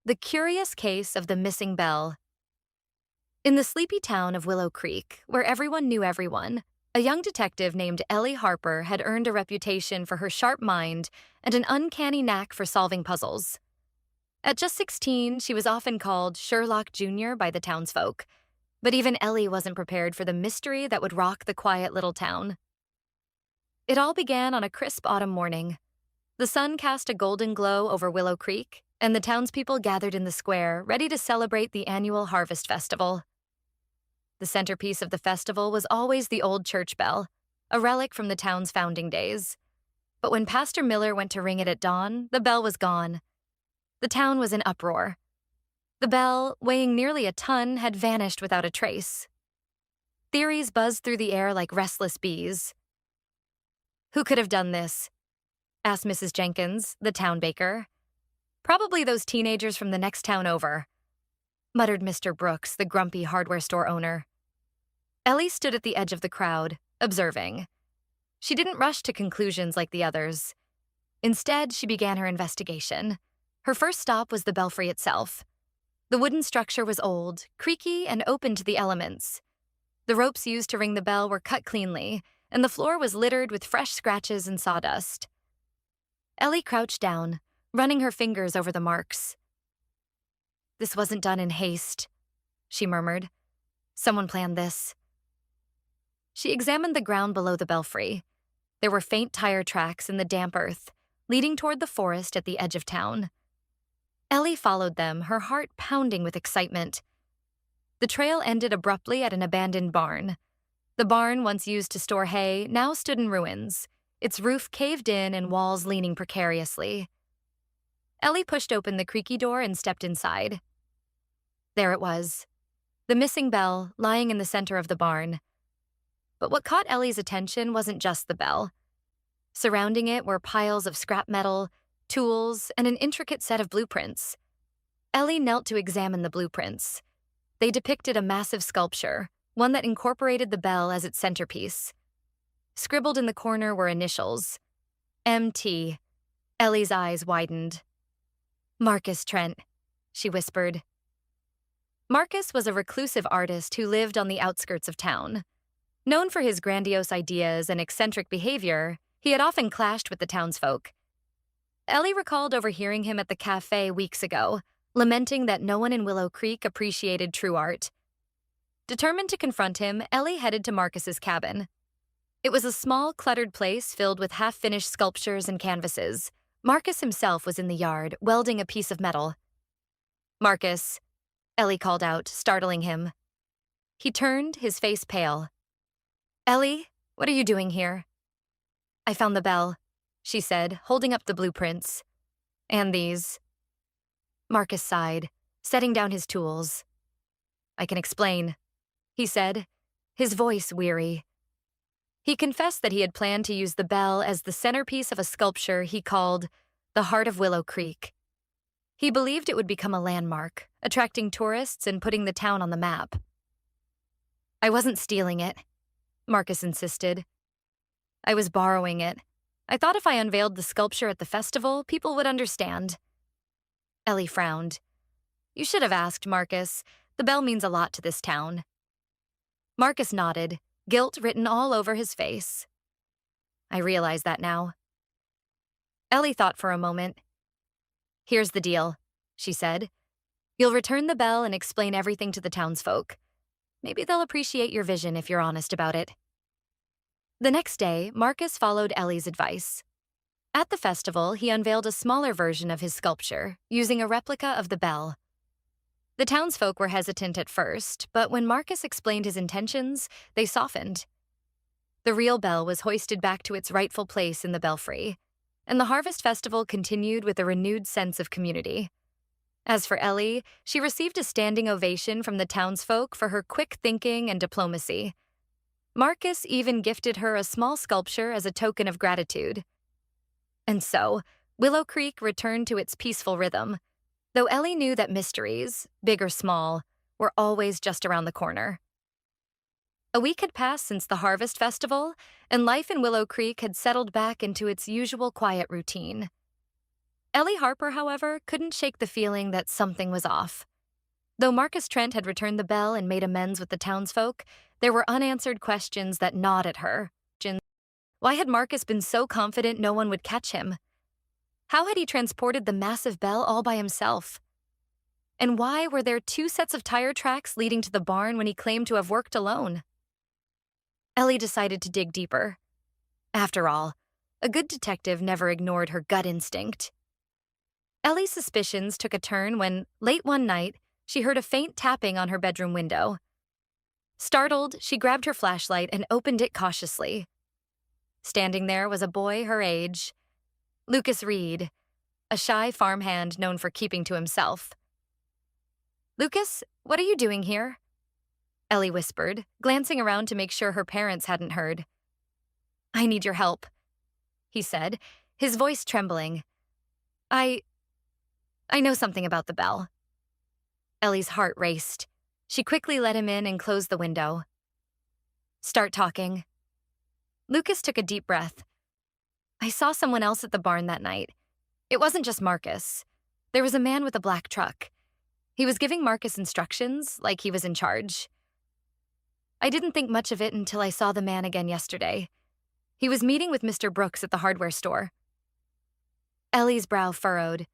The Curious Case of the Missing Bell. In the sleepy town of Willow Creek, where everyone knew everyone, a young detective named Ellie Harper had earned a reputation for her sharp mind and an uncanny knack for solving puzzles. At just 16, she was often called Sherlock Jr. by the townsfolk, but even Ellie wasn't prepared for the mystery that would rock the quiet little town. It all began on a crisp autumn morning. The sun cast a golden glow over Willow Creek, and the townspeople gathered in the square, ready to celebrate the annual Harvest Festival. The centerpiece of the festival was always the old church bell, a relic from the town's founding days. But when Pastor Miller went to ring it at dawn, the bell was gone. The town was in uproar. The bell, weighing nearly a ton, had vanished without a trace. Theories buzzed through the air like restless bees. "Who could have done this?" asked Mrs. Jenkins, the town baker. "Probably those teenagers from the next town over," muttered Mr. Brooks, the grumpy hardware store owner. Ellie stood at the edge of the crowd, observing. She didn't rush to conclusions like the others. Instead, she began her investigation. Her first stop was the belfry itself. The wooden structure was old, creaky, and open to the elements. The ropes used to ring the bell were cut cleanly, and the floor was littered with fresh scratches and sawdust. Ellie crouched down, running her fingers over the marks. "This wasn't done in haste," she murmured. "Someone planned this." She examined the ground below the belfry. There were faint tire tracks in the damp earth, leading toward the forest at the edge of town. Ellie followed them, her heart pounding with excitement. The trail ended abruptly at an abandoned barn. The barn, once used to store hay, now stood in ruins, its roof caved in and walls leaning precariously. Ellie pushed open the creaky door and stepped inside. There it was, the missing bell lying in the center of the barn. But what caught Ellie's attention wasn't just the bell. Surrounding it were piles of scrap metal, tools, and an intricate set of blueprints. Ellie knelt to examine the blueprints. They depicted a massive sculpture, one that incorporated the bell as its centerpiece. Scribbled in the corner were initials. MT. Ellie's eyes widened. "Marcus Trent," she whispered. Marcus was a reclusive artist who lived on the outskirts of town. Known for his grandiose ideas and eccentric behavior, he had often clashed with the townsfolk. Ellie recalled overhearing him at the cafe weeks ago, lamenting that no one in Willow Creek appreciated true art. Determined to confront him, Ellie headed to Marcus's cabin. It was a small, cluttered place filled with half-finished sculptures and canvases. Marcus himself was in the yard, welding a piece of metal. "Marcus," Ellie called out, startling him. He turned, his face pale. "Ellie, what are you doing here?" "I found the bell," she said, holding up the blueprints. "And these." Marcus sighed, setting down his tools. "I can explain," he said, his voice weary. He confessed that he had planned to use the bell as the centerpiece of a sculpture he called the Heart of Willow Creek. He believed it would become a landmark, attracting tourists and putting the town on the map. "I wasn't stealing it," Marcus insisted. "I was borrowing it. I thought if I unveiled the sculpture at the festival, people would understand." Ellie frowned. "You should have asked, Marcus. The bell means a lot to this town." Marcus nodded, guilt written all over his face. "I realize that now." Ellie thought for a moment. "Here's the deal," she said. "You'll return the bell and explain everything to the townsfolk. Maybe they'll appreciate your vision if you're honest about it." The next day, Marcus followed Ellie's advice. At the festival, he unveiled a smaller version of his sculpture, using a replica of the bell. The townsfolk were hesitant at first, but when Marcus explained his intentions, they softened. The real bell was hoisted back to its rightful place in the belfry, and the Harvest Festival continued with a renewed sense of community. As for Ellie, she received a standing ovation from the townsfolk for her quick thinking and diplomacy. Marcus even gifted her a small sculpture as a token of gratitude. And so, Willow Creek returned to its peaceful rhythm, though Ellie knew that mysteries, big or small, were always just around the corner. A week had passed since the Harvest Festival, and life in Willow Creek had settled back into its usual quiet routine. Ellie Harper, however, couldn't shake the feeling that something was off. Though Marcus Trent had returned the bell and made amends with the townsfolk, there were unanswered questions that gnawed at her. Why had Marcus been so confident no one would catch him? How had he transported the massive bell all by himself? And why were there 2 sets of tire tracks leading to the barn when he claimed to have worked alone? Ellie decided to dig deeper. After all, a good detective never ignored her gut instinct. Ellie's suspicions took a turn when, late one night, she heard a faint tapping on her bedroom window. Startled, she grabbed her flashlight and opened it cautiously. Standing there was a boy her age, Lucas Reed, a shy farmhand known for keeping to himself. "Lucas, what are you doing here?" Ellie whispered, glancing around to make sure her parents hadn't heard. "I need your help," he said, his voice trembling. I know something about the bell." Ellie's heart raced. She quickly let him in and closed the window. "Start talking." Lucas took a deep breath. "I saw someone else at the barn that night. It wasn't just Marcus. There was a man with a black truck. He was giving Marcus instructions, like he was in charge. I didn't think much of it until I saw the man again yesterday. He was meeting with Mr. Brooks at the hardware store." Ellie's brow furrowed.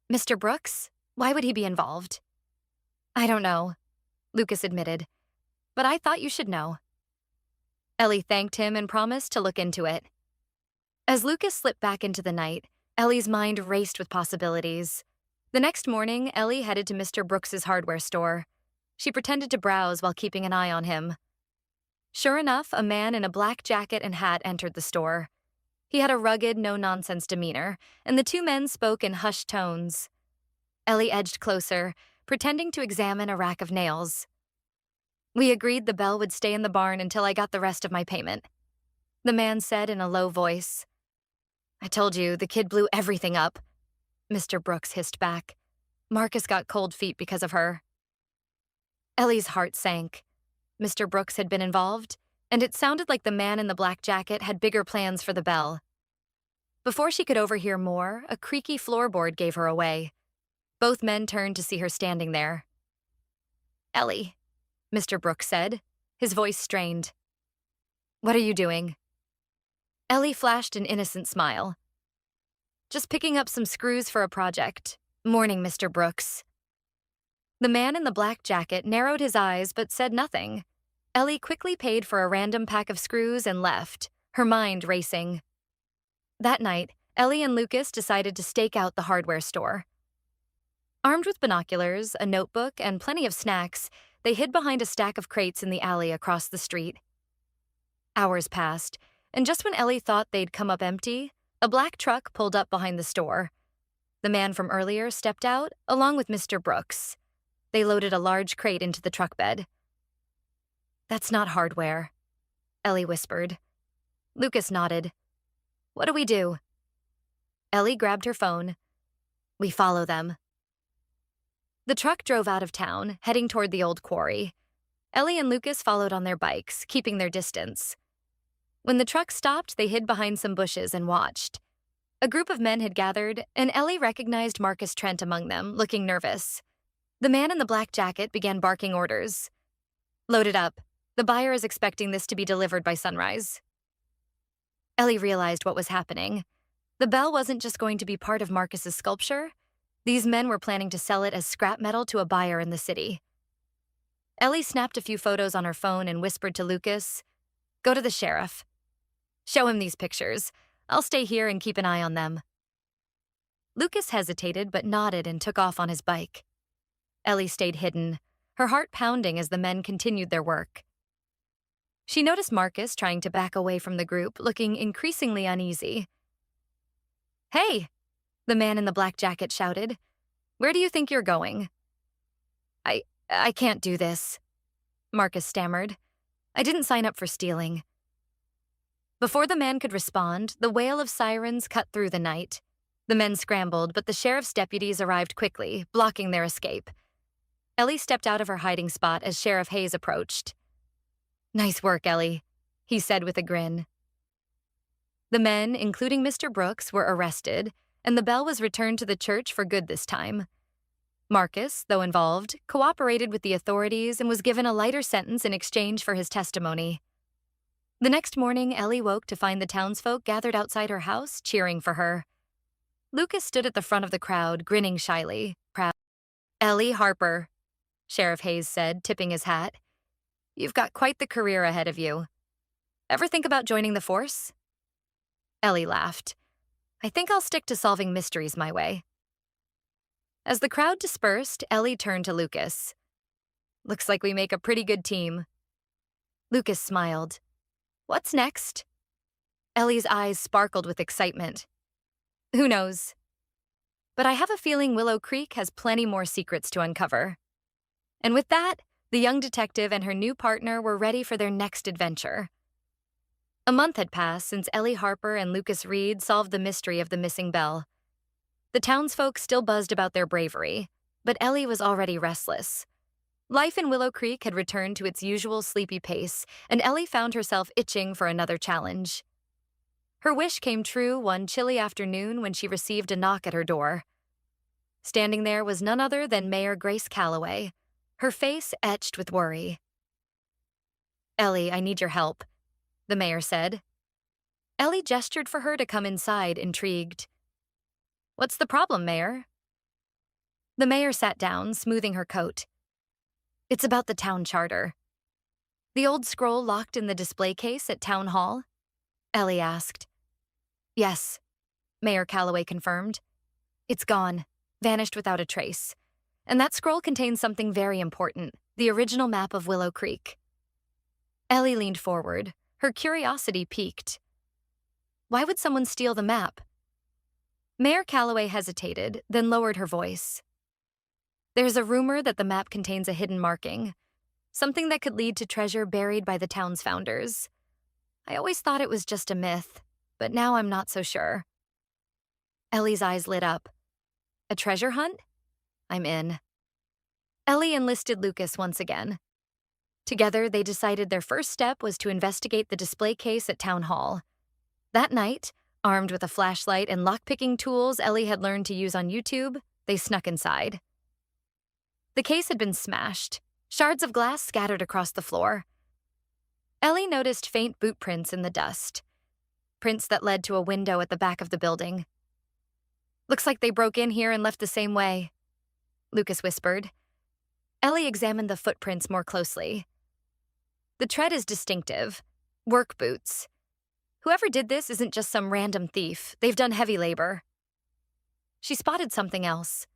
"Mr. Brooks? Why would he be involved?" "I don't know," Lucas admitted, "but I thought you should know." Ellie thanked him and promised to look into it. As Lucas slipped back into the night, Ellie's mind raced with possibilities. The next morning, Ellie headed to Mr. Brooks's hardware store. She pretended to browse while keeping an eye on him. Sure enough, a man in a black jacket and hat entered the store. He had a rugged, no-nonsense demeanor, and the 2 men spoke in hushed tones. Ellie edged closer, pretending to examine a rack of nails. "We agreed the bell would stay in the barn until I got the rest of my payment," the man said in a low voice. "I told you, the kid blew everything up," Mr. Brooks hissed back. "Marcus got cold feet because of her." Ellie's heart sank. Mr. Brooks had been involved, and it sounded like the man in the black jacket had bigger plans for the bell. Before she could overhear more, a creaky floorboard gave her away. Both men turned to see her standing there. "Ellie," Mr. Brooks said, his voice strained. "What are you doing?" Ellie flashed an innocent smile. "Just picking up some screws for a project. Morning, Mr. Brooks." The man in the black jacket narrowed his eyes but said nothing. Ellie quickly paid for a random pack of screws and left, her mind racing. That night, Ellie and Lucas decided to stake out the hardware store. Armed with binoculars, a notebook, and plenty of snacks, they hid behind a stack of crates in the alley across the street. Hours passed, and just when Ellie thought they'd come up empty, a black truck pulled up behind the store. The man from earlier stepped out, along with Mr. Brooks. They loaded a large crate into the truck bed. "That's not hardware," Ellie whispered. Lucas nodded. "What do we do?" Ellie grabbed her phone. "We follow them." The truck drove out of town, heading toward the old quarry. Ellie and Lucas followed on their bikes, keeping their distance. When the truck stopped, they hid behind some bushes and watched. A group of men had gathered, and Ellie recognized Marcus Trent among them, looking nervous. The man in the black jacket began barking orders. "Load it up. The buyer is expecting this to be delivered by sunrise." Ellie realized what was happening. The bell wasn't just going to be part of Marcus's sculpture. These men were planning to sell it as scrap metal to a buyer in the city. Ellie snapped a few photos on her phone and whispered to Lucas, "Go to the sheriff. Show him these pictures. I'll stay here and keep an eye on them." Lucas hesitated but nodded and took off on his bike. Ellie stayed hidden, her heart pounding as the men continued their work. She noticed Marcus trying to back away from the group, looking increasingly uneasy. "Hey!" the man in the black jacket shouted. "Where do you think you're going?" I can't do this," Marcus stammered. "I didn't sign up for stealing." Before the man could respond, the wail of sirens cut through the night. The men scrambled, but the sheriff's deputies arrived quickly, blocking their escape. Ellie stepped out of her hiding spot as Sheriff Hayes approached. "Nice work, Ellie," he said with a grin. The men, including Mr. Brooks, were arrested, and the bell was returned to the church for good this time. Marcus, though involved, cooperated with the authorities and was given a lighter sentence in exchange for his testimony. The next morning, Ellie woke to find the townsfolk gathered outside her house, cheering for her. Lucas stood at the front of the crowd, grinning shyly, proud. "Ellie Harper," Sheriff Hayes said, tipping his hat. "You've got quite the career ahead of you. Ever think about joining the force?" Ellie laughed. "I think I'll stick to solving mysteries my way." As the crowd dispersed, Ellie turned to Lucas. "Looks like we make a pretty good team." Lucas smiled. "What's next?" Ellie's eyes sparkled with excitement. "Who knows? But I have a feeling Willow Creek has plenty more secrets to uncover." And with that, the young detective and her new partner were ready for their next adventure. A month had passed since Ellie Harper and Lucas Reed solved the mystery of the missing bell. The townsfolk still buzzed about their bravery, but Ellie was already restless. Life in Willow Creek had returned to its usual sleepy pace, and Ellie found herself itching for another challenge. Her wish came true one chilly afternoon when she received a knock at her door. Standing there was none other than Mayor Grace Calloway, her face etched with worry. "Ellie, I need your help," the mayor said. Ellie gestured for her to come inside, intrigued. "What's the problem, Mayor?" The mayor sat down, smoothing her coat. "It's about the town charter." "The old scroll locked in the display case at Town Hall?" Ellie asked. "Yes," Mayor Calloway confirmed. "It's gone, vanished without a trace. And that scroll contains something very important, the original map of Willow Creek." Ellie leaned forward, her curiosity piqued. "Why would someone steal the map?" Mayor Calloway hesitated, then lowered her voice. "There's a rumor that the map contains a hidden marking, something that could lead to treasure buried by the town's founders. I always thought it was just a myth, but now I'm not so sure." Ellie's eyes lit up. "A treasure hunt? I'm in." Ellie enlisted Lucas once again. Together, they decided their first step was to investigate the display case at Town Hall. That night, armed with a flashlight and lockpicking tools Ellie had learned to use on YouTube, they snuck inside. The case had been smashed, shards of glass scattered across the floor. Ellie noticed faint boot prints in the dust, prints that led to a window at the back of the building. "Looks like they broke in here and left the same way," Lucas whispered. Ellie examined the footprints more closely. The tread is distinctive. Work boots. Whoever did this isn't just some random thief. They've done heavy labor. She spotted something else.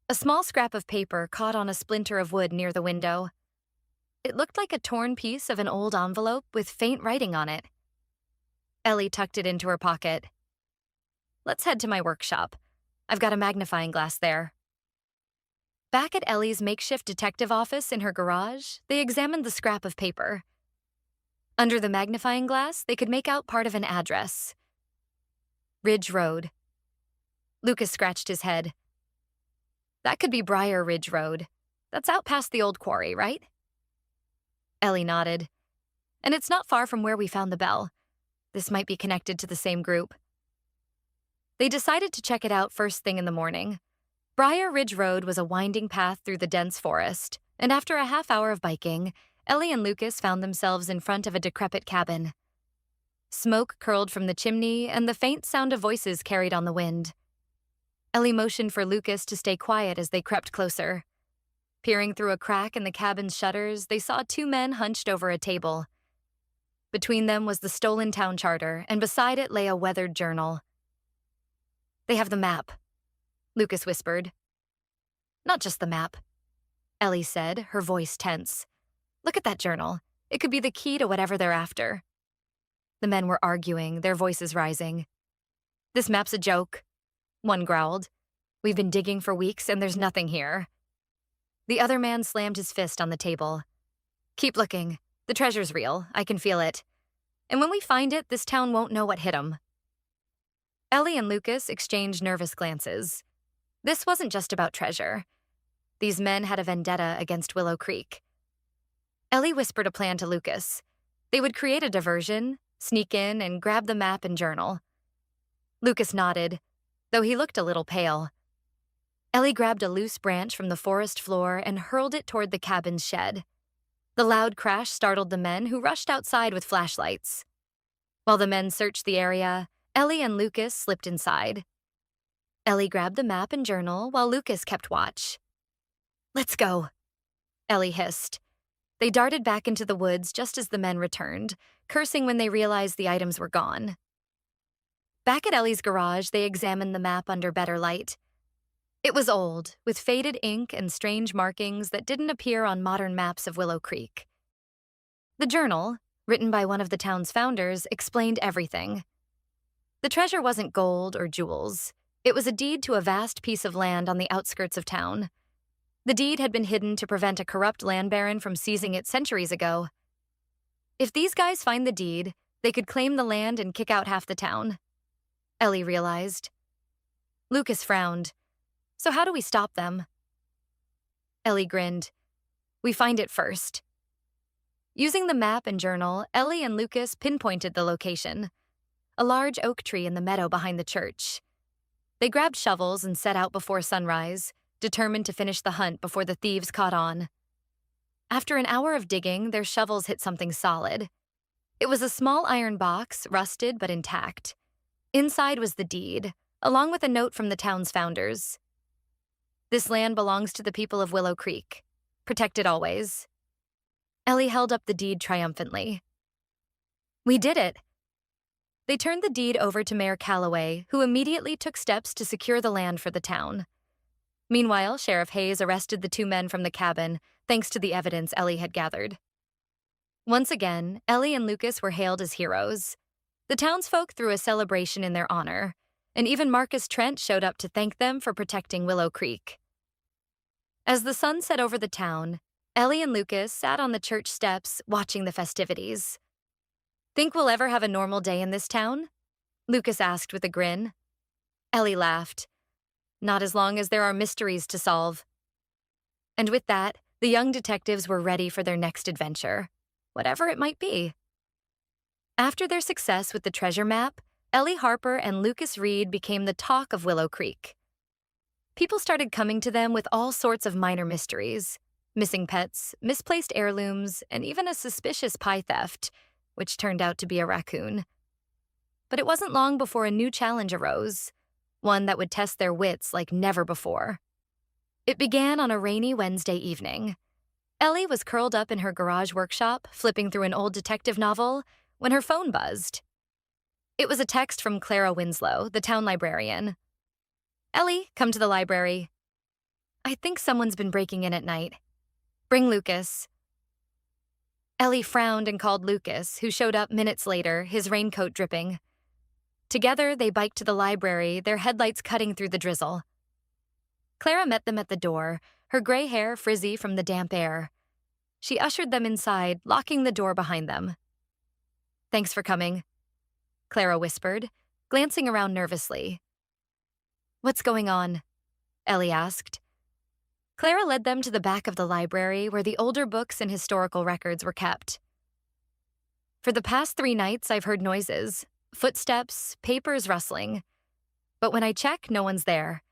A small scrap of paper caught on a splinter of wood near the window. It looked like a torn piece of an old envelope with faint writing on it. Ellie tucked it into her pocket. "Let's head to my workshop. I've got a magnifying glass there." Back at Ellie's makeshift detective office in her garage, they examined the scrap of paper. Under the magnifying glass, they could make out part of an address. Ridge Road. Lucas scratched his head. "That could be Briar Ridge Road. That's out past the old quarry, right?" Ellie nodded. "And it's not far from where we found the bell. This might be connected to the same group." They decided to check it out first thing in the morning. Briar Ridge Road was a winding path through the dense forest, and after a half hour of biking, Ellie and Lucas found themselves in front of a decrepit cabin. Smoke curled from the chimney, and the faint sound of voices carried on the wind. Ellie motioned for Lucas to stay quiet as they crept closer. Peering through a crack in the cabin's shutters, they saw two men hunched over a table. Between them was the stolen town charter, and beside it lay a weathered journal. "They have the map," Lucas whispered. "Not just the map," Ellie said, her voice tense. "Look at that journal. It could be the key to whatever they're after." The men were arguing, their voices rising. "This map's a joke," one growled. "We've been digging for weeks and there's nothing here." The other man slammed his fist on the table. "Keep looking. The treasure's real. I can feel it. And when we find it, this town won't know what hit 'em." Ellie and Lucas exchanged nervous glances. This wasn't just about treasure. These men had a vendetta against Willow Creek. Ellie whispered a plan to Lucas. They would create a diversion, sneak in, and grab the map and journal. Lucas nodded. though he looked a little pale. Ellie grabbed a loose branch from the forest floor and hurled it toward the cabin's shed. The loud crash startled the men, who rushed outside with flashlights. While the men searched the area, Ellie and Lucas slipped inside. Ellie grabbed the map and journal while Lucas kept watch. "Let's go," Ellie hissed. They darted back into the woods just as the men returned, cursing when they realized the items were gone. Back at Ellie's garage, they examined the map under better light. It was old, with faded ink and strange markings that didn't appear on modern maps of Willow Creek. The journal, written by one of the town's founders, explained everything. The treasure wasn't gold or jewels. It was a deed to a vast piece of land on the outskirts of town. The deed had been hidden to prevent a corrupt land baron from seizing it centuries ago. If these guys find the deed, they could claim the land and kick out half the town, Ellie realized. Lucas frowned. "So how do we stop them?" Ellie grinned. "We find it first." Using the map and journal, Ellie and Lucas pinpointed the location, a large oak tree in the meadow behind the church. They grabbed shovels and set out before sunrise, determined to finish the hunt before the thieves caught on. After an hour of digging, their shovels hit something solid. It was a small iron box, rusted but intact. Inside was the deed, along with a note from the town's founders. "This land belongs to the people of Willow Creek. Protect it always." Ellie held up the deed triumphantly. "We did it." They turned the deed over to Mayor Calloway, who immediately took steps to secure the land for the town. Meanwhile, Sheriff Hayes arrested the two men from the cabin, thanks to the evidence Ellie had gathered. Once again, Ellie and Lucas were hailed as heroes. The townsfolk threw a celebration in their honor, and even Marcus Trent showed up to thank them for protecting Willow Creek. As the sun set over the town, Ellie and Lucas sat on the church steps watching the festivities. "Think we'll ever have a normal day in this town?" Lucas asked with a grin. Ellie laughed. "Not as long as there are mysteries to solve." And with that, the young detectives were ready for their next adventure, whatever it might be. After their success with the treasure map, Ellie Harper and Lucas Reed became the talk of Willow Creek. People started coming to them with all sorts of minor mysteries: missing pets, misplaced heirlooms, and even a suspicious pie theft, which turned out to be a raccoon. But it wasn't long before a new challenge arose, one that would test their wits like never before. It began on a rainy Wednesday evening. Ellie was curled up in her garage workshop, flipping through an old detective novel, when her phone buzzed. It was a text from Clara Winslow, the town librarian. "Ellie, come to the library. I think someone's been breaking in at night. Bring Lucas." Ellie frowned and called Lucas, who showed up minutes later, his raincoat dripping. Together, they biked to the library, their headlights cutting through the drizzle. Clara met them at the door, her gray hair frizzy from the damp air. She ushered them inside, locking the door behind them. "Thanks for coming," Clara whispered, glancing around nervously. "What's going on?" Ellie asked. Clara led them to the back of the library where the older books and historical records were kept. "For the past 3 nights, I've heard noises, footsteps, papers rustling. But when I check, no one's there.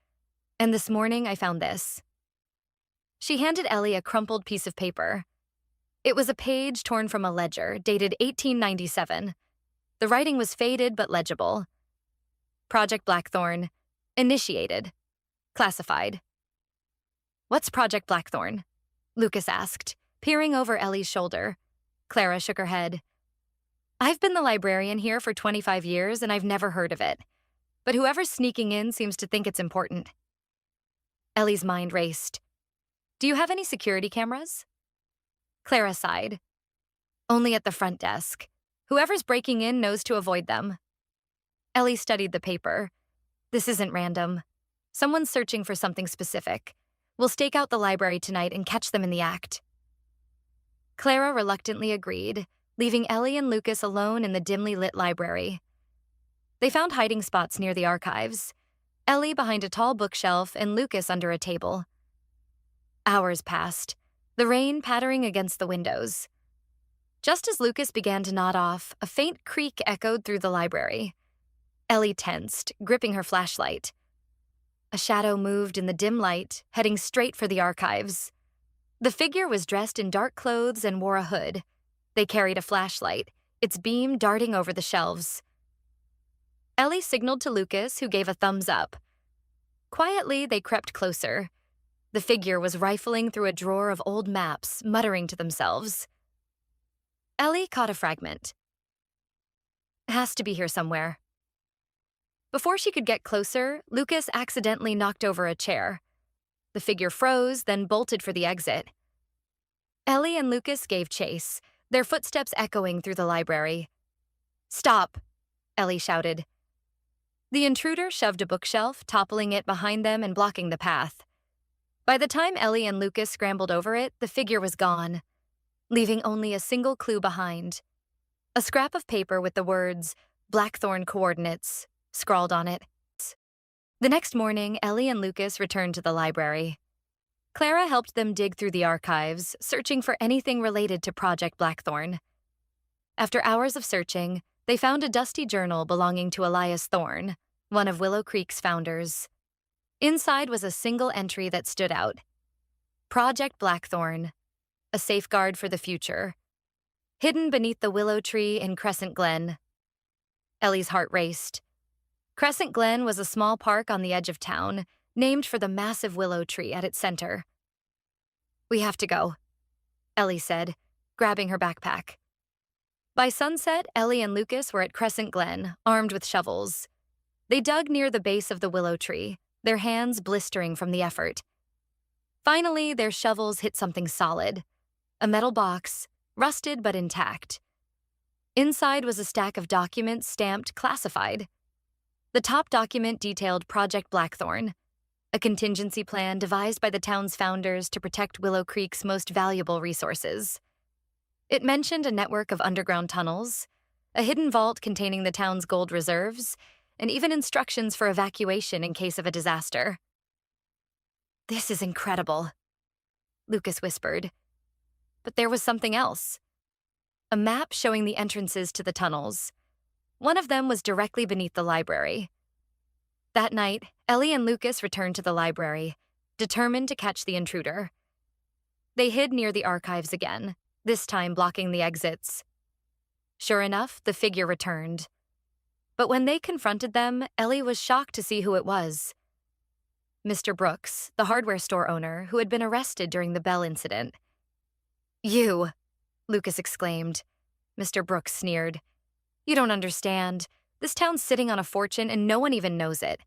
And this morning, I found this." She handed Ellie a crumpled piece of paper. It was a page torn from a ledger, dated 1897. The writing was faded but legible. "Project Blackthorne. Initiated. Classified." "What's Project Blackthorne?" Lucas asked, peering over Ellie's shoulder. Clara shook her head. "I've been the librarian here for 25 years and I've never heard of it. But whoever's sneaking in seems to think it's important." Ellie's mind raced. "Do you have any security cameras?" Clara sighed. "Only at the front desk. Whoever's breaking in knows to avoid them." Ellie studied the paper. "This isn't random. Someone's searching for something specific. We'll stake out the library tonight and catch them in the act." Clara reluctantly agreed, leaving Ellie and Lucas alone in the dimly lit library. They found hiding spots near the archives, Ellie behind a tall bookshelf and Lucas under a table. Hours passed, the rain pattering against the windows. Just as Lucas began to nod off, a faint creak echoed through the library. Ellie tensed, gripping her flashlight. A shadow moved in the dim light, heading straight for the archives. The figure was dressed in dark clothes and wore a hood. They carried a flashlight, its beam darting over the shelves. Ellie signaled to Lucas, who gave a thumbs up. Quietly, they crept closer. The figure was rifling through a drawer of old maps, muttering to themselves. Ellie caught a fragment. Has to be here somewhere. Before she could get closer, Lucas accidentally knocked over a chair. The figure froze, then bolted for the exit. Ellie and Lucas gave chase, their footsteps echoing through the library. "Stop!" Ellie shouted. The intruder shoved a bookshelf, toppling it behind them and blocking the path. By the time Ellie and Lucas scrambled over it, the figure was gone, leaving only a single clue behind. A scrap of paper with the words, "Blackthorne coordinates," scrawled on it. The next morning, Ellie and Lucas returned to the library. Clara helped them dig through the archives, searching for anything related to Project Blackthorne. After hours of searching, they found a dusty journal belonging to Elias Thorne, one of Willow Creek's founders. Inside was a single entry that stood out. Project Blackthorne, a safeguard for the future. Hidden beneath the willow tree in Crescent Glen. Ellie's heart raced. Crescent Glen was a small park on the edge of town, named for the massive willow tree at its center. "We have to go," Ellie said, grabbing her backpack. By sunset, Ellie and Lucas were at Crescent Glen, armed with shovels. They dug near the base of the willow tree, their hands blistering from the effort. Finally, their shovels hit something solid, a metal box, rusted but intact. Inside was a stack of documents stamped classified. The top document detailed Project Blackthorne, a contingency plan devised by the town's founders to protect Willow Creek's most valuable resources. It mentioned a network of underground tunnels, a hidden vault containing the town's gold reserves, and even instructions for evacuation in case of a disaster. "This is incredible," Lucas whispered. But there was something else. A map showing the entrances to the tunnels. One of them was directly beneath the library. That night, Ellie and Lucas returned to the library, determined to catch the intruder. They hid near the archives again, this time blocking the exits. Sure enough, the figure returned. But when they confronted them, Ellie was shocked to see who it was. Mr. Brooks, the hardware store owner, who had been arrested during the Bell incident. "You!" Lucas exclaimed. Mr. Brooks sneered. "You don't understand. This town's sitting on a fortune and no one even knows it.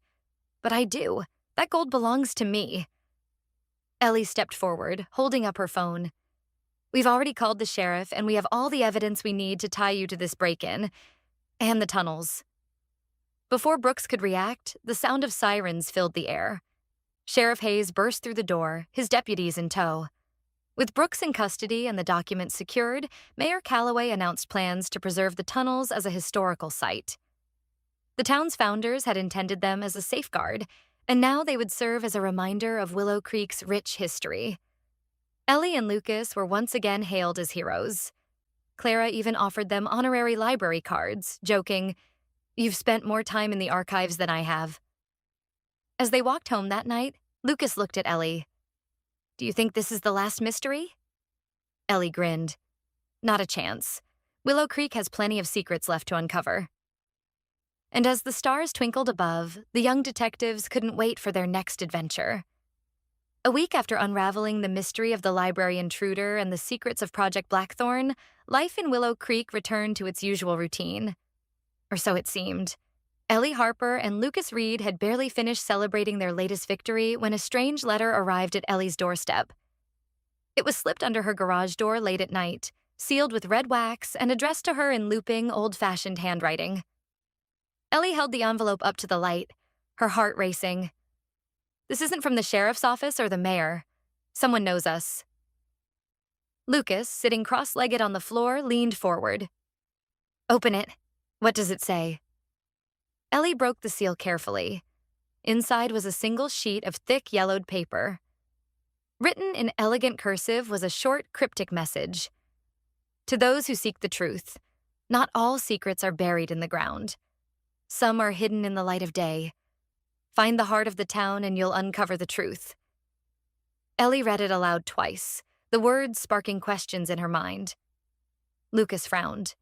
But I do. That gold belongs to me." Ellie stepped forward, holding up her phone. "We've already called the sheriff, and we have all the evidence we need to tie you to this break-in. And the tunnels." Before Brooks could react, the sound of sirens filled the air. Sheriff Hayes burst through the door, his deputies in tow. With Brooks in custody and the documents secured, Mayor Calloway announced plans to preserve the tunnels as a historical site. The town's founders had intended them as a safeguard, and now they would serve as a reminder of Willow Creek's rich history. Ellie and Lucas were once again hailed as heroes. Clara even offered them honorary library cards, joking, "You've spent more time in the archives than I have." As they walked home that night, Lucas looked at Ellie. "Do you think this is the last mystery?" Ellie grinned. "Not a chance. Willow Creek has plenty of secrets left to uncover." And as the stars twinkled above, the young detectives couldn't wait for their next adventure. A week after unraveling the mystery of the library intruder and the secrets of Project Blackthorne, life in Willow Creek returned to its usual routine. Or so it seemed. Ellie Harper and Lucas Reed had barely finished celebrating their latest victory when a strange letter arrived at Ellie's doorstep. It was slipped under her garage door late at night, sealed with red wax and addressed to her in looping, old-fashioned handwriting. Ellie held the envelope up to the light, her heart racing. "This isn't from the sheriff's office or the mayor. Someone knows us." Lucas, sitting cross-legged on the floor, leaned forward. "Open it. What does it say?" Ellie broke the seal carefully. Inside was a single sheet of thick yellowed paper. Written in elegant cursive was a short, cryptic message. "To those who seek the truth, not all secrets are buried in the ground. Some are hidden in the light of day. Find the heart of the town and you'll uncover the truth. Ellie read it aloud twice, the words sparking questions in her mind. Lucas frowned.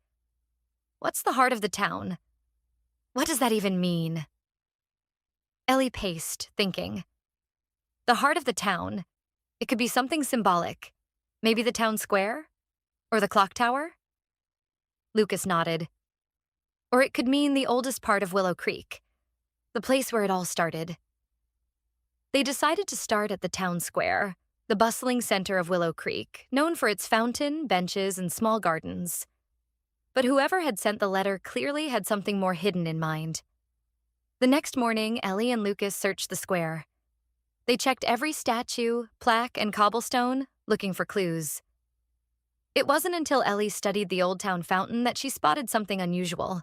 What's the heart of the town? What does that even mean? Ellie paced, thinking. The heart of the town. It could be something symbolic. Maybe the town square? Or the clock tower? Lucas nodded. Or it could mean the oldest part of Willow Creek, the place where it all started. They decided to start at the town square, the bustling center of Willow Creek, known for its fountain, benches, and small gardens. But whoever had sent the letter clearly had something more hidden in mind. The next morning, Ellie and Lucas searched the square. They checked every statue, plaque, and cobblestone, looking for clues. It wasn't until Ellie studied the Old Town fountain that she spotted something unusual.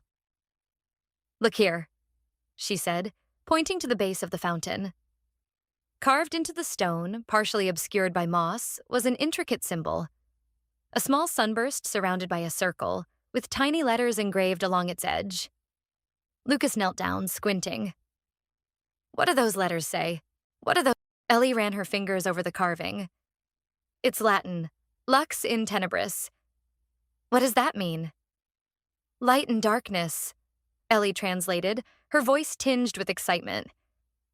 Look here, she said, pointing to the base of the fountain. Carved into the stone, partially obscured by moss, was an intricate symbol. A small sunburst surrounded by a circle, with tiny letters engraved along its edge. Lucas knelt down, squinting. What do those letters say? What are those? Ellie ran her fingers over the carving. It's Latin, lux in tenebris. What does that mean? Light and darkness, Ellie translated, her voice tinged with excitement.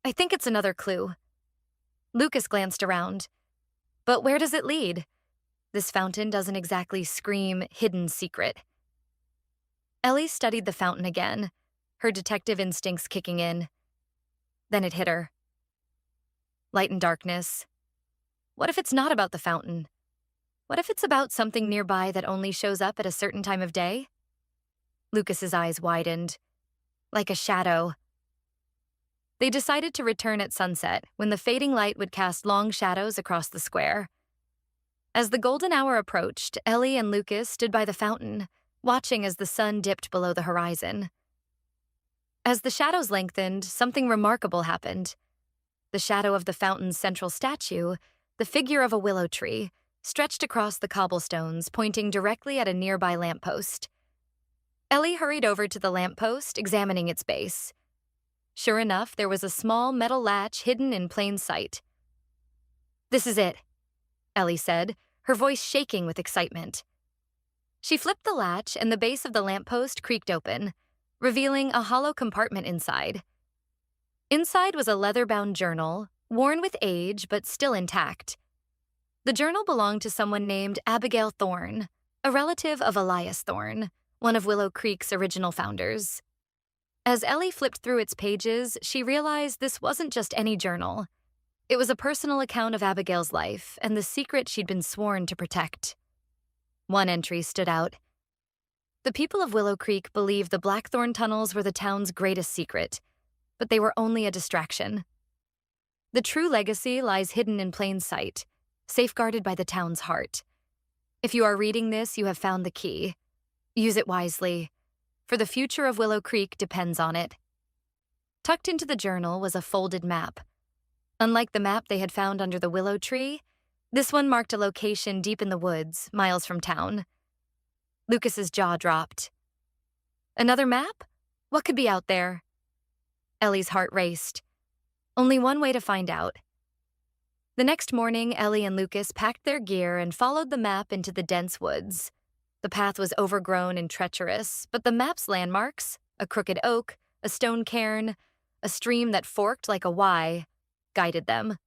I think it's another clue. Lucas glanced around. But where does it lead? This fountain doesn't exactly scream hidden secret. Ellie studied the fountain again, her detective instincts kicking in. Then it hit her. Light and darkness. What if it's not about the fountain? What if it's about something nearby that only shows up at a certain time of day? Lucas's eyes widened. Like a shadow. They decided to return at sunset, when the fading light would cast long shadows across the square. As the golden hour approached, Ellie and Lucas stood by the fountain, watching as the sun dipped below the horizon. As the shadows lengthened, something remarkable happened. The shadow of the fountain's central statue, the figure of a willow tree, stretched across the cobblestones, pointing directly at a nearby lamppost. Ellie hurried over to the lamppost, examining its base. Sure enough, there was a small metal latch hidden in plain sight. This is it, Ellie said, her voice shaking with excitement. She flipped the latch and the base of the lamppost creaked open, revealing a hollow compartment inside. Inside was a leather-bound journal, worn with age but still intact. The journal belonged to someone named Abigail Thorne, a relative of Elias Thorne, one of Willow Creek's original founders. As Ellie flipped through its pages, she realized this wasn't just any journal. It was a personal account of Abigail's life and the secret she'd been sworn to protect. One entry stood out. The people of Willow Creek believed the Blackthorne tunnels were the town's greatest secret, but they were only a distraction. The true legacy lies hidden in plain sight, safeguarded by the town's heart. If you are reading this, you have found the key. Use it wisely, for the future of Willow Creek depends on it. Tucked into the journal was a folded map. Unlike the map they had found under the willow tree, this one marked a location deep in the woods, miles from town. Lucas's jaw dropped. Another map? What could be out there? Ellie's heart raced. Only one way to find out. The next morning, Ellie and Lucas packed their gear and followed the map into the dense woods. The path was overgrown and treacherous, but the map's landmarks, a crooked oak, a stone cairn, a stream that forked like a Y, guided them.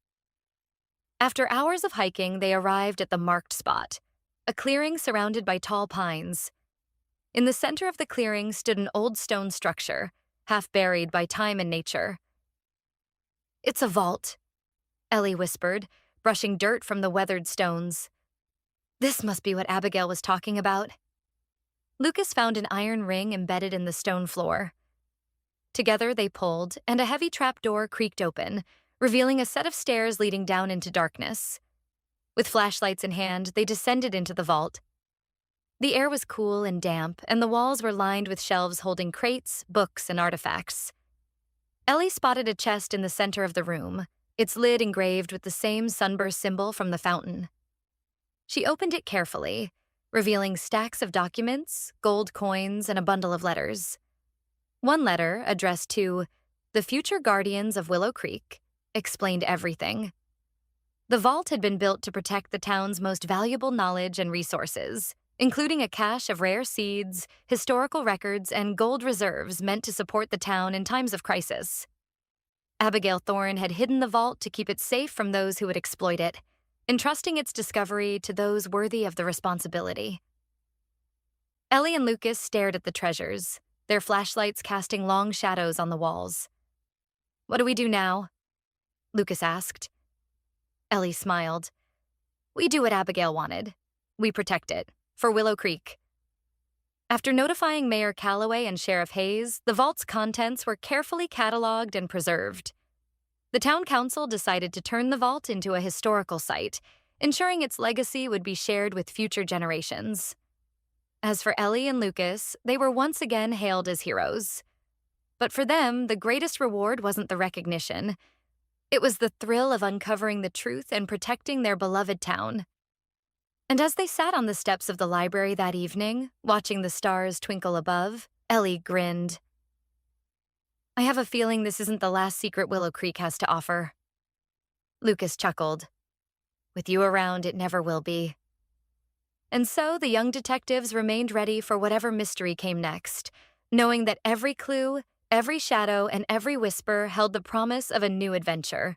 After hours of hiking, they arrived at the marked spot, a clearing surrounded by tall pines. In the center of the clearing stood an old stone structure, half buried by time and nature. It's a vault, Ellie whispered, brushing dirt from the weathered stones. This must be what Abigail was talking about. Lucas found an iron ring embedded in the stone floor. Together they pulled, and a heavy trapdoor creaked open, revealing a set of stairs leading down into darkness. With flashlights in hand, they descended into the vault. The air was cool and damp, and the walls were lined with shelves holding crates, books, and artifacts. Ellie spotted a chest in the center of the room, its lid engraved with the same sunburst symbol from the fountain. She opened it carefully, revealing stacks of documents, gold coins, and a bundle of letters. One letter, addressed to The future guardians of Willow Creek, explained everything. The vault had been built to protect the town's most valuable knowledge and resources, including a cache of rare seeds, historical records, and gold reserves meant to support the town in times of crisis. Abigail Thorne had hidden the vault to keep it safe from those who would exploit it, entrusting its discovery to those worthy of the responsibility. Ellie and Lucas stared at the treasures, their flashlights casting long shadows on the walls. "What do we do now?" Lucas asked. Ellie smiled. "We do what Abigail wanted. We protect it, for Willow Creek." After notifying Mayor Calloway and Sheriff Hayes, the vault's contents were carefully cataloged and preserved. The town council decided to turn the vault into a historical site, ensuring its legacy would be shared with future generations. As for Ellie and Lucas, they were once again hailed as heroes. But for them, the greatest reward wasn't the recognition. It was the thrill of uncovering the truth and protecting their beloved town. And as they sat on the steps of the library that evening, watching the stars twinkle above, Ellie grinned. "I have a feeling this isn't the last secret Willow Creek has to offer." Lucas chuckled. "With you around, it never will be." And so the young detectives remained ready for whatever mystery came next, knowing that every clue, every shadow, and every whisper held the promise of a new adventure.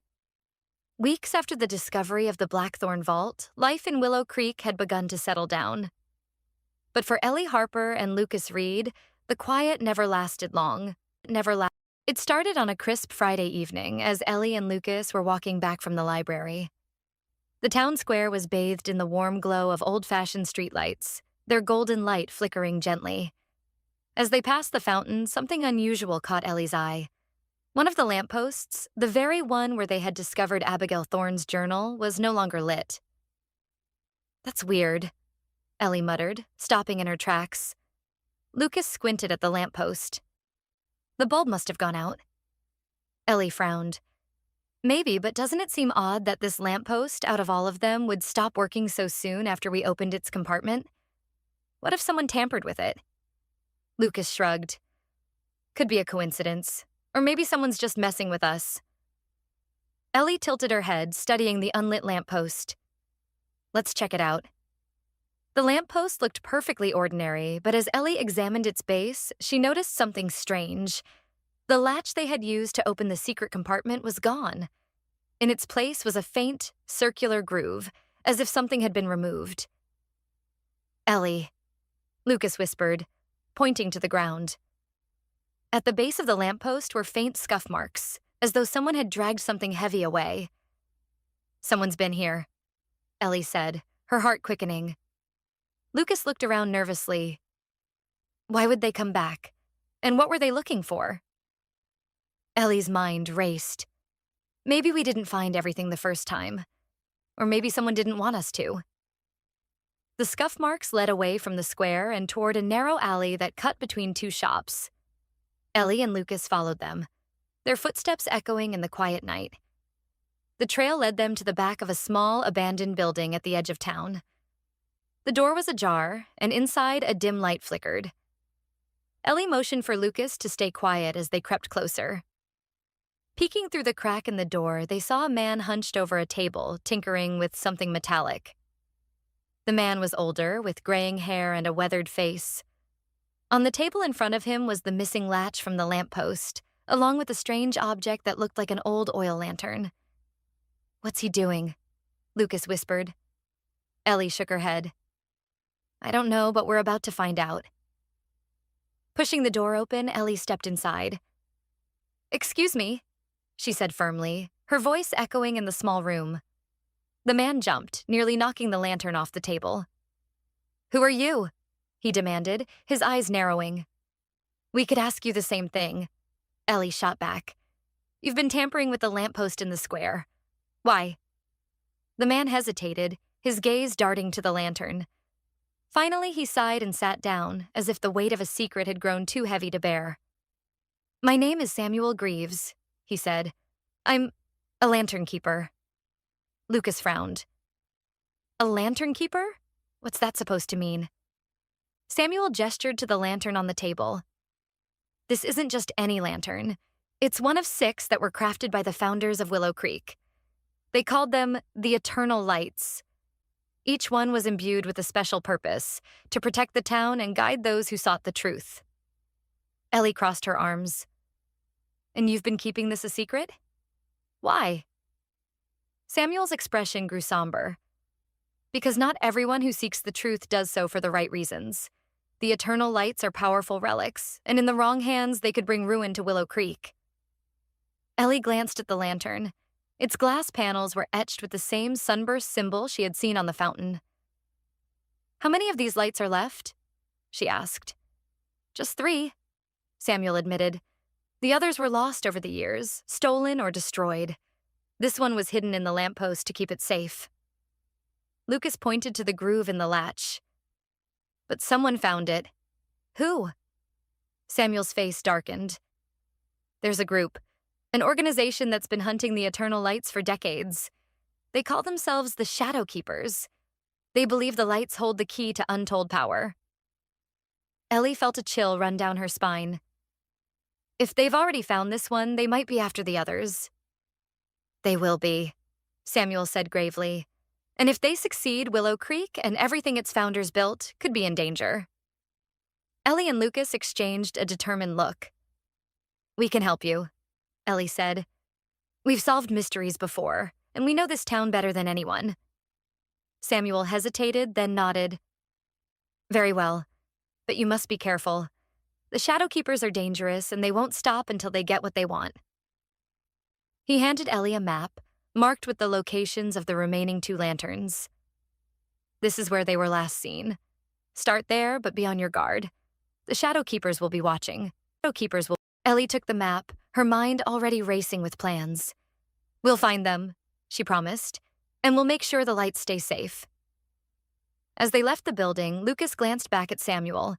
Weeks after the discovery of the Blackthorne vault, life in Willow Creek had begun to settle down. But for Ellie Harper and Lucas Reed, the quiet never lasted long. It started on a crisp Friday evening as Ellie and Lucas were walking back from the library. The town square was bathed in the warm glow of old-fashioned streetlights, their golden light flickering gently. As they passed the fountain, something unusual caught Ellie's eye. One of the lampposts, the very one where they had discovered Abigail Thorne's journal, was no longer lit. "That's weird," Ellie muttered, stopping in her tracks. Lucas squinted at the lamppost. "The bulb must have gone out." Ellie frowned. "Maybe, but doesn't it seem odd that this lamppost, out of all of them, would stop working so soon after we opened its compartment? What if someone tampered with it?" Lucas shrugged. "Could be a coincidence. Or maybe someone's just messing with us." Ellie tilted her head, studying the unlit lamppost. "Let's check it out." The lamppost looked perfectly ordinary, but as Ellie examined its base, she noticed something strange. The latch they had used to open the secret compartment was gone. In its place was a faint, circular groove, as if something had been removed. "Ellie," Lucas whispered, pointing to the ground. At the base of the lamppost were faint scuff marks, as though someone had dragged something heavy away. "Someone's been here," Ellie said, her heart quickening. Lucas looked around nervously. Why would they come back? And what were they looking for? Ellie's mind raced. Maybe we didn't find everything the first time. Or maybe someone didn't want us to. The scuff marks led away from the square and toward a narrow alley that cut between two shops. Ellie and Lucas followed them, their footsteps echoing in the quiet night. The trail led them to the back of a small, abandoned building at the edge of town. The door was ajar, and inside a dim light flickered. Ellie motioned for Lucas to stay quiet as they crept closer. Peeking through the crack in the door, they saw a man hunched over a table, tinkering with something metallic. The man was older, with graying hair and a weathered face. On the table in front of him was the missing latch from the lamppost, along with a strange object that looked like an old oil lantern. "What's he doing?" Lucas whispered. Ellie shook her head. "I don't know, but we're about to find out." Pushing the door open, Ellie stepped inside. "Excuse me," she said firmly, her voice echoing in the small room. The man jumped, nearly knocking the lantern off the table. "Who are you?" he demanded, his eyes narrowing. "We could ask you the same thing," Ellie shot back. "You've been tampering with the lamppost in the square. Why?" The man hesitated, his gaze darting to the lantern. Finally, he sighed and sat down, as if the weight of a secret had grown too heavy to bear. "My name is Samuel Greaves," he said. "I'm a lantern keeper." Lucas frowned. "A lantern keeper? What's that supposed to mean?" Samuel gestured to the lantern on the table. "This isn't just any lantern. It's one of 6 that were crafted by the founders of Willow Creek. They called them the Eternal Lights. Each one was imbued with a special purpose, to protect the town and guide those who sought the truth. Ellie crossed her arms. And you've been keeping this a secret? Why? Samuel's expression grew somber. Because not everyone who seeks the truth does so for the right reasons. The Eternal Lights are powerful relics, and in the wrong hands, they could bring ruin to Willow Creek. Ellie glanced at the lantern. Its glass panels were etched with the same sunburst symbol she had seen on the fountain. How many of these lights are left? She asked. Just 3, Samuel admitted. The others were lost over the years, stolen or destroyed. This one was hidden in the lamppost to keep it safe. Lucas pointed to the groove in the latch. But someone found it. Who? Samuel's face darkened. There's a group, an organization that's been hunting the Eternal Lights for decades. They call themselves the Shadow Keepers. They believe the lights hold the key to untold power. Ellie felt a chill run down her spine. If they've already found this one, they might be after the others. They will be, Samuel said gravely. And if they succeed, Willow Creek and everything its founders built could be in danger. Ellie and Lucas exchanged a determined look. We can help you, Ellie said. We've solved mysteries before, and we know this town better than anyone. Samuel hesitated, then nodded. Very well, but you must be careful. The Shadow Keepers are dangerous, and they won't stop until they get what they want. He handed Ellie a map, marked with the locations of the remaining 2 lanterns. This is where they were last seen. Start there, but be on your guard. The Shadow Keepers will be watching. Ellie took the map, her mind already racing with plans. We'll find them, she promised, and we'll make sure the lights stay safe. As they left the building, Lucas glanced back at Samuel.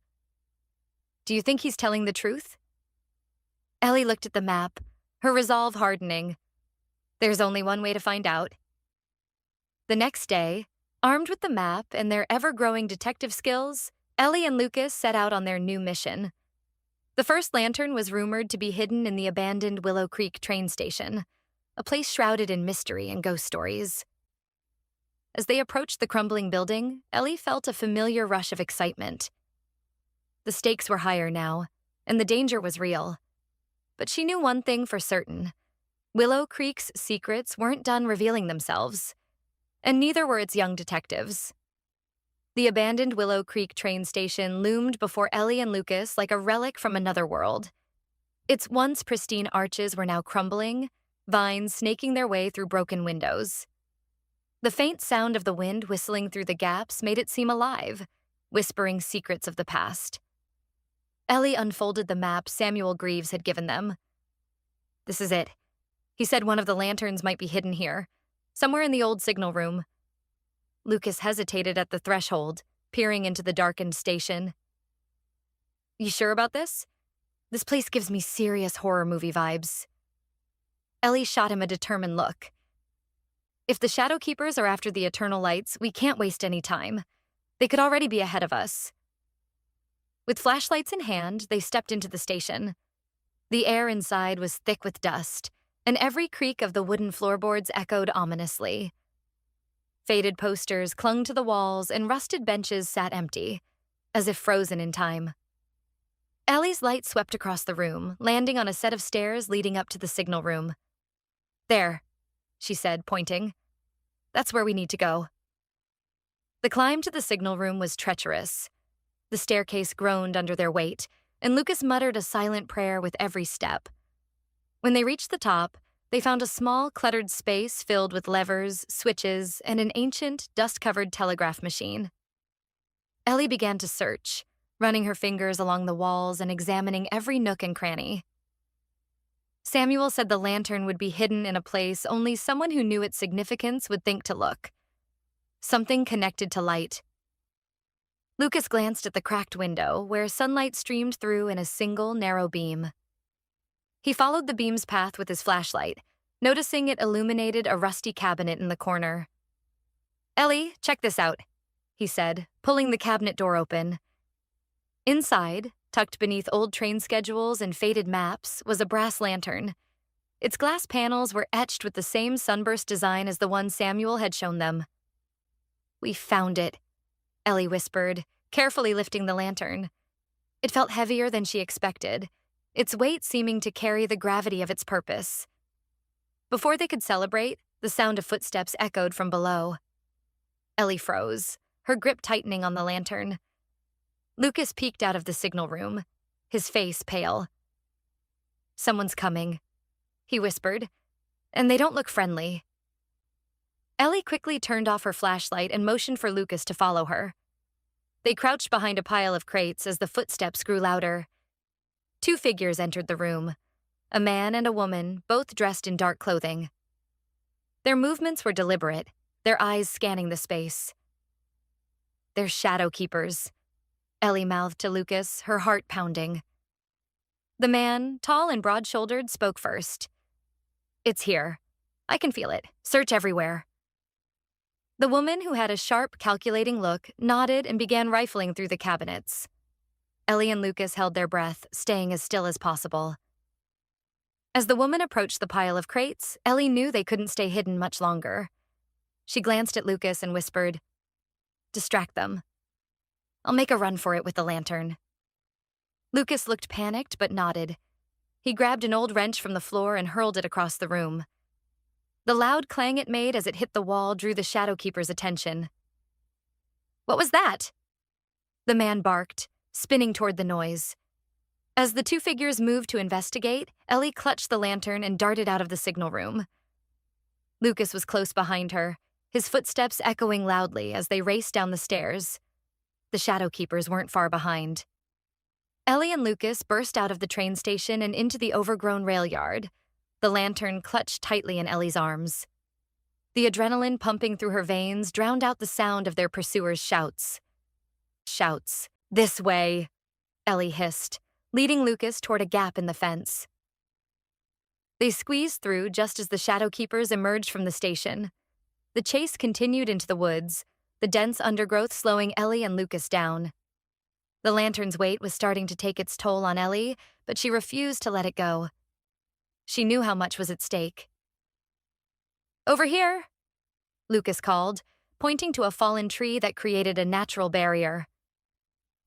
Do you think he's telling the truth? Ellie looked at the map, her resolve hardening. There's only one way to find out. The next day, armed with the map and their ever-growing detective skills, Ellie and Lucas set out on their new mission. The first lantern was rumored to be hidden in the abandoned Willow Creek train station, a place shrouded in mystery and ghost stories. As they approached the crumbling building, Ellie felt a familiar rush of excitement. The stakes were higher now, and the danger was real. But she knew one thing for certain. Willow Creek's secrets weren't done revealing themselves, and neither were its young detectives. The abandoned Willow Creek train station loomed before Ellie and Lucas like a relic from another world. Its once pristine arches were now crumbling, vines snaking their way through broken windows. The faint sound of the wind whistling through the gaps made it seem alive, whispering secrets of the past. Ellie unfolded the map Samuel Greaves had given them. This is it. He said one of the lanterns might be hidden here, somewhere in the old signal room. Lucas hesitated at the threshold, peering into the darkened station. You sure about this? This place gives me serious horror movie vibes. Ellie shot him a determined look. If the Shadow Keepers are after the Eternal Lights, we can't waste any time. They could already be ahead of us. With flashlights in hand, they stepped into the station. The air inside was thick with dust, and every creak of the wooden floorboards echoed ominously. Faded posters clung to the walls and rusted benches sat empty, as if frozen in time. Ellie's light swept across the room, landing on a set of stairs leading up to the signal room. There, she said, pointing. That's where we need to go. The climb to the signal room was treacherous. The staircase groaned under their weight, and Lucas muttered a silent prayer with every step. When they reached the top, they found a small, cluttered space filled with levers, switches, and an ancient, dust-covered telegraph machine. Ellie began to search, running her fingers along the walls and examining every nook and cranny. Samuel said the lantern would be hidden in a place only someone who knew its significance would think to look. Something connected to light. Lucas glanced at the cracked window, where sunlight streamed through in a single, narrow beam. He followed the beam's path with his flashlight, noticing it illuminated a rusty cabinet in the corner. Ellie, check this out, he said, pulling the cabinet door open. Inside, Tucked beneath old train schedules and faded maps was a brass lantern. Its glass panels were etched with the same sunburst design as the one Samuel had shown them. "We found it," Ellie whispered, carefully lifting the lantern. It felt heavier than she expected, its weight seeming to carry the gravity of its purpose. Before they could celebrate, the sound of footsteps echoed from below. Ellie froze, her grip tightening on the lantern. Lucas peeked out of the signal room, his face pale. "Someone's coming," he whispered, "and they don't look friendly." Ellie quickly turned off her flashlight and motioned for Lucas to follow her. They crouched behind a pile of crates as the footsteps grew louder. Two figures entered the room, a man and a woman, both dressed in dark clothing. Their movements were deliberate, their eyes scanning the space. "They're shadow keepers," Ellie mouthed to Lucas, her heart pounding. The man, tall and broad-shouldered, spoke first. "It's here. I can feel it. Search everywhere." The woman, who had a sharp, calculating look, nodded and began rifling through the cabinets. Ellie and Lucas held their breath, staying as still as possible. As the woman approached the pile of crates, Ellie knew they couldn't stay hidden much longer. She glanced at Lucas and whispered, "Distract them. I'll make a run for it with the lantern." Lucas looked panicked but nodded. He grabbed an old wrench from the floor and hurled it across the room. The loud clang it made as it hit the wall drew the shadow keeper's attention. "What was that?" The man barked, spinning toward the noise. As the two figures moved to investigate, Ellie clutched the lantern and darted out of the signal room. Lucas was close behind her, his footsteps echoing loudly as they raced down the stairs. The shadow keepers weren't far behind. Ellie and Lucas burst out of the train station and into the overgrown rail yard, the lantern clutched tightly in Ellie's arms. The adrenaline pumping through her veins drowned out the sound of their pursuers' shouts. "Shouts. This way," Ellie hissed, leading Lucas toward a gap in the fence. They squeezed through just as the shadow keepers emerged from the station. The chase continued into the woods, the dense undergrowth slowing Ellie and Lucas down. The lantern's weight was starting to take its toll on Ellie, but she refused to let it go. She knew how much was at stake. "Over here," Lucas called, pointing to a fallen tree that created a natural barrier.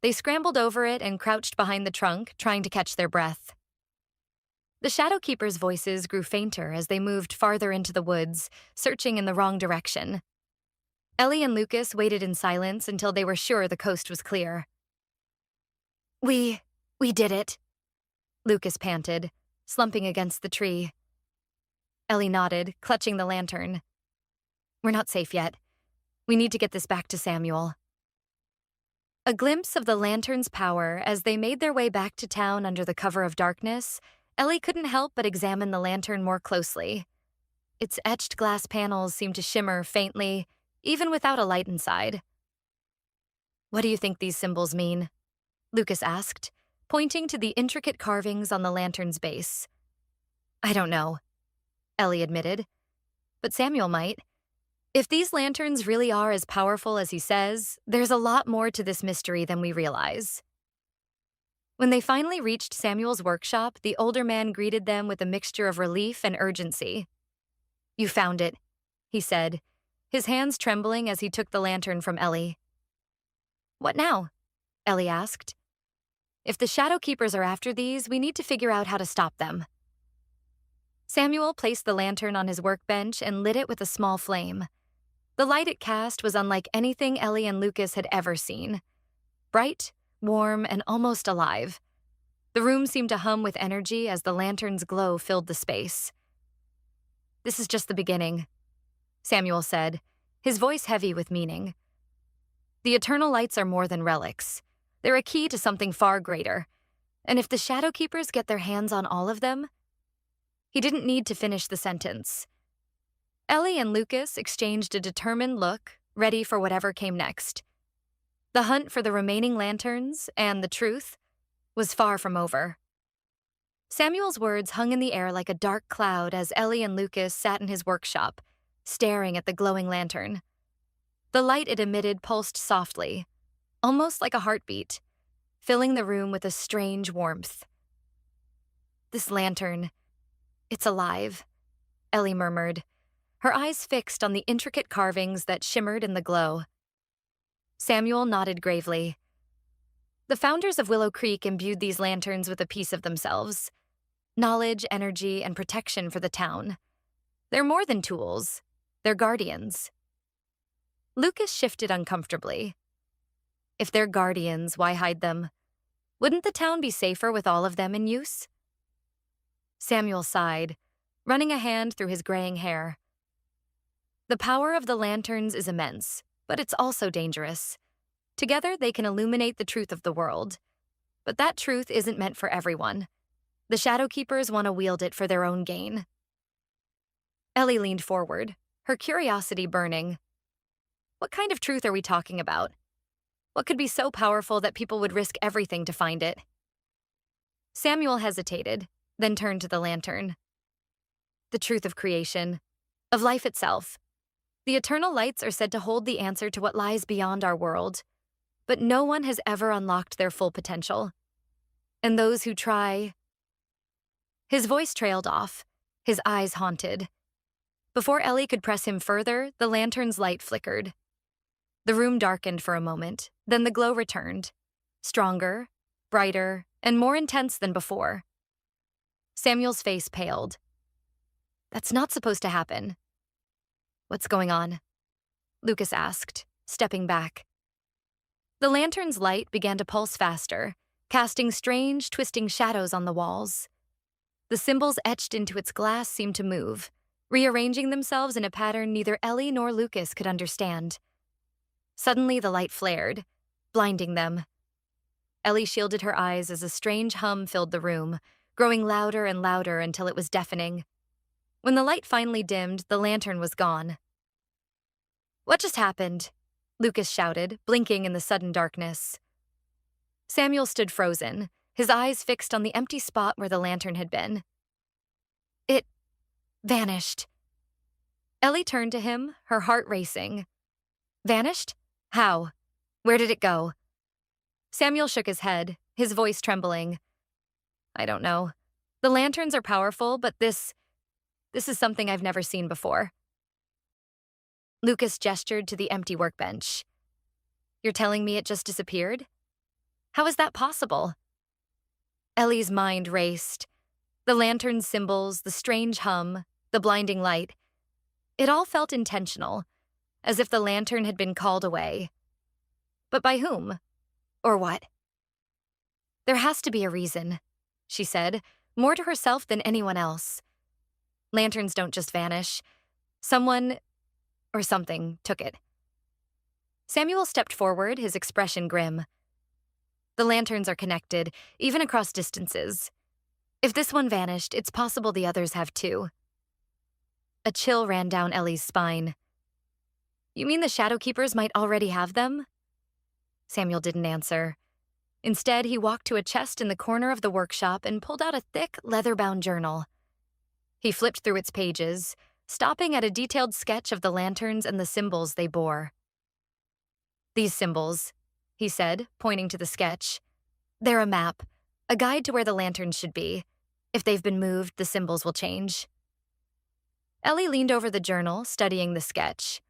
They scrambled over it and crouched behind the trunk, trying to catch their breath. The shadow keepers' voices grew fainter as they moved farther into the woods, searching in the wrong direction. Ellie and Lucas waited in silence until they were sure the coast was clear. We did it," Lucas panted, slumping against the tree. Ellie nodded, clutching the lantern. "We're not safe yet. We need to get this back to Samuel." A glimpse of the lantern's power as they made their way back to town under the cover of darkness, Ellie couldn't help but examine the lantern more closely. Its etched glass panels seemed to shimmer faintly, even without a light inside. "What do you think these symbols mean?" Lucas asked, pointing to the intricate carvings on the lantern's base. "I don't know," Ellie admitted, "but Samuel might. If these lanterns really are as powerful as he says, there's a lot more to this mystery than we realize." When they finally reached Samuel's workshop, the older man greeted them with a mixture of relief and urgency. "You found it," he said, his hands trembling as he took the lantern from Ellie. "What now?" Ellie asked. "If the shadow keepers are after these, we need to figure out how to stop them." Samuel placed the lantern on his workbench and lit it with a small flame. The light it cast was unlike anything Ellie and Lucas had ever seen. Bright, warm, and almost alive. The room seemed to hum with energy as the lantern's glow filled the space. "This is just the beginning," Samuel said, his voice heavy with meaning. "The eternal lights are more than relics. They're a key to something far greater. And if the shadow keepers get their hands on all of them..." He didn't need to finish the sentence. Ellie and Lucas exchanged a determined look, ready for whatever came next. The hunt for the remaining lanterns, and the truth, was far from over. Samuel's words hung in the air like a dark cloud as Ellie and Lucas sat in his workshop, staring at the glowing lantern. The light it emitted pulsed softly, almost like a heartbeat, filling the room with a strange warmth. "This lantern, it's alive," Ellie murmured, her eyes fixed on the intricate carvings that shimmered in the glow. Samuel nodded gravely. The founders of Willow Creek imbued these lanterns with a piece of themselves: knowledge, energy, and protection for the town. They're more than tools. They're guardians. Lucas shifted uncomfortably. If they're guardians, why hide them? Wouldn't the town be safer with all of them in use? Samuel sighed, running a hand through his graying hair. The power of the lanterns is immense, but it's also dangerous. Together, they can illuminate the truth of the world. But that truth isn't meant for everyone. The Shadowkeepers want to wield it for their own gain. Ellie leaned forward, her curiosity burning. What kind of truth are we talking about? What could be so powerful that people would risk everything to find it? Samuel hesitated, then turned to the lantern. The truth of creation, of life itself. The eternal lights are said to hold the answer to what lies beyond our world, but no one has ever unlocked their full potential. And those who try... His voice trailed off, his eyes haunted. Before Ellie could press him further, the lantern's light flickered. The room darkened for a moment, then the glow returned, stronger, brighter, and more intense than before. Samuel's face paled. That's not supposed to happen. What's going on? Lucas asked, stepping back. The lantern's light began to pulse faster, casting strange, twisting shadows on the walls. The symbols etched into its glass seemed to move, rearranging themselves in a pattern neither Ellie nor Lucas could understand. Suddenly, the light flared, blinding them. Ellie shielded her eyes as a strange hum filled the room, growing louder and louder until it was deafening. When the light finally dimmed, the lantern was gone. "What just happened?" Lucas shouted, blinking in the sudden darkness. Samuel stood frozen, his eyes fixed on the empty spot where the lantern had been. It vanished. Ellie turned to him, her heart racing. Vanished? How? Where did it go? Samuel shook his head, his voice trembling. I don't know. The lanterns are powerful, but this is something I've never seen before. Lucas gestured to the empty workbench. You're telling me it just disappeared? How is that possible? Ellie's mind raced. The lantern's symbols, the strange hum, the blinding light. It all felt intentional, as if the lantern had been called away. But by whom? Or what? There has to be a reason, she said, more to herself than anyone else. Lanterns don't just vanish. Someone or something took it. Samuel stepped forward, his expression grim. The lanterns are connected, even across distances. If this one vanished, it's possible the others have too. A chill ran down Ellie's spine. You mean the Shadowkeepers might already have them? Samuel didn't answer. Instead, he walked to a chest in the corner of the workshop and pulled out a thick, leather-bound journal. He flipped through its pages, stopping at a detailed sketch of the lanterns and the symbols they bore. These symbols, he said, pointing to the sketch. They're a map, a guide to where the lanterns should be. If they've been moved, the symbols will change. Ellie leaned over the journal, studying the sketch.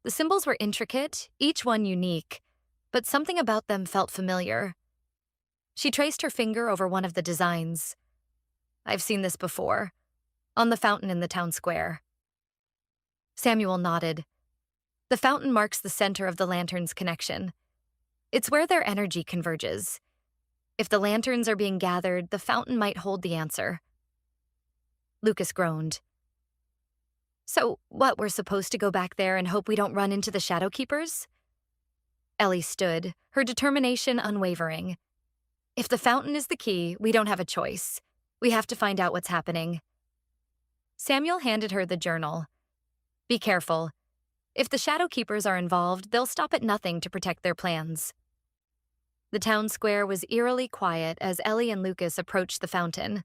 The symbols were intricate, each one unique, but something about them felt familiar. She traced her finger over one of the designs. I've seen this before, on the fountain in the town square. Samuel nodded. The fountain marks the center of the lantern's connection. It's where their energy converges. If the lanterns are being gathered, the fountain might hold the answer. Lucas groaned. So, what, we're supposed to go back there and hope we don't run into the Shadowkeepers? Ellie stood, her determination unwavering. If the fountain is the key, we don't have a choice. We have to find out what's happening. Samuel handed her the journal. Be careful. If the Shadowkeepers are involved, they'll stop at nothing to protect their plans. The town square was eerily quiet as Ellie and Lucas approached the fountain.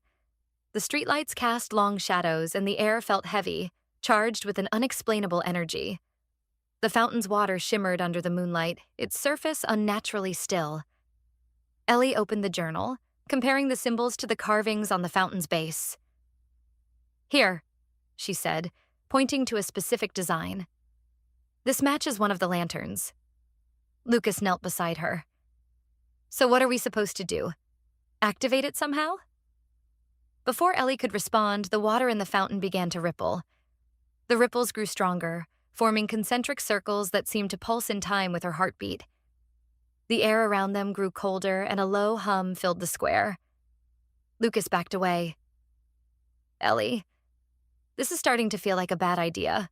The streetlights cast long shadows and the air felt heavy, charged with an unexplainable energy. The fountain's water shimmered under the moonlight, its surface unnaturally still. Ellie opened the journal, comparing the symbols to the carvings on the fountain's base. Here, she said, pointing to a specific design. This matches one of the lanterns. Lucas knelt beside her. So what are we supposed to do? Activate it somehow? Before Ellie could respond, the water in the fountain began to ripple. The ripples grew stronger, forming concentric circles that seemed to pulse in time with her heartbeat. The air around them grew colder, and a low hum filled the square. Lucas backed away. Ellie, this is starting to feel like a bad idea.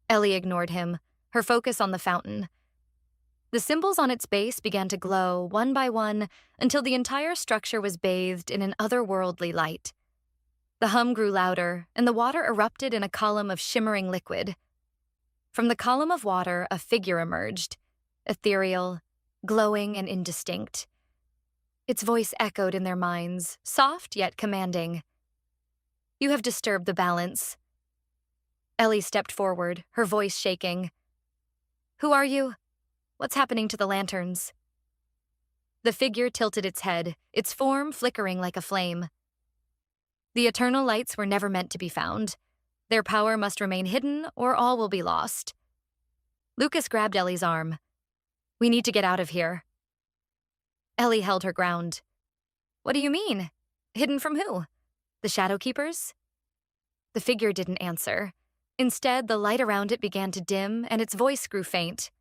Ellie ignored him, her focus on the fountain. The symbols on its base began to glow, one by one, until the entire structure was bathed in an otherworldly light. The hum grew louder, and the water erupted in a column of shimmering liquid. From the column of water, a figure emerged, ethereal, glowing and indistinct. Its voice echoed in their minds, soft yet commanding. You have disturbed the balance. Ellie stepped forward, her voice shaking. Who are you? What's happening to the lanterns? The figure tilted its head, its form flickering like a flame. The eternal lights were never meant to be found. Their power must remain hidden, or all will be lost. Lucas grabbed Ellie's arm. We need to get out of here. Ellie held her ground. What do you mean? Hidden from who? The Shadow Keepers? The figure didn't answer. Instead, the light around it began to dim, and its voice grew faint.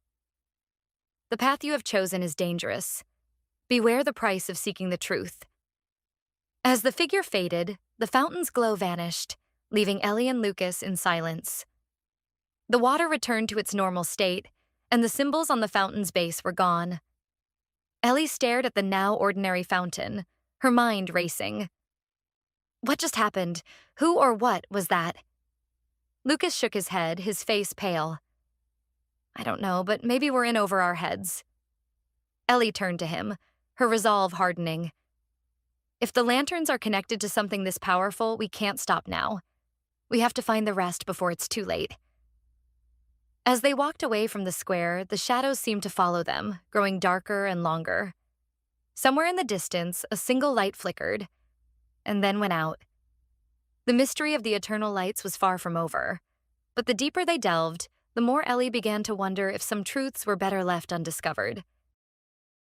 The path you have chosen is dangerous. Beware the price of seeking the truth. As the figure faded, the fountain's glow vanished, leaving Ellie and Lucas in silence. The water returned to its normal state, and the symbols on the fountain's base were gone. Ellie stared at the now ordinary fountain, her mind racing. What just happened? Who or what was that? Lucas shook his head, his face pale. I don't know, but maybe we're in over our heads. Ellie turned to him, her resolve hardening. If the lanterns are connected to something this powerful, we can't stop now. We have to find the rest before it's too late. As they walked away from the square, the shadows seemed to follow them, growing darker and longer. Somewhere in the distance, a single light flickered, and then went out. The mystery of the eternal lights was far from over, but the deeper they delved, the more Ellie began to wonder if some truths were better left undiscovered.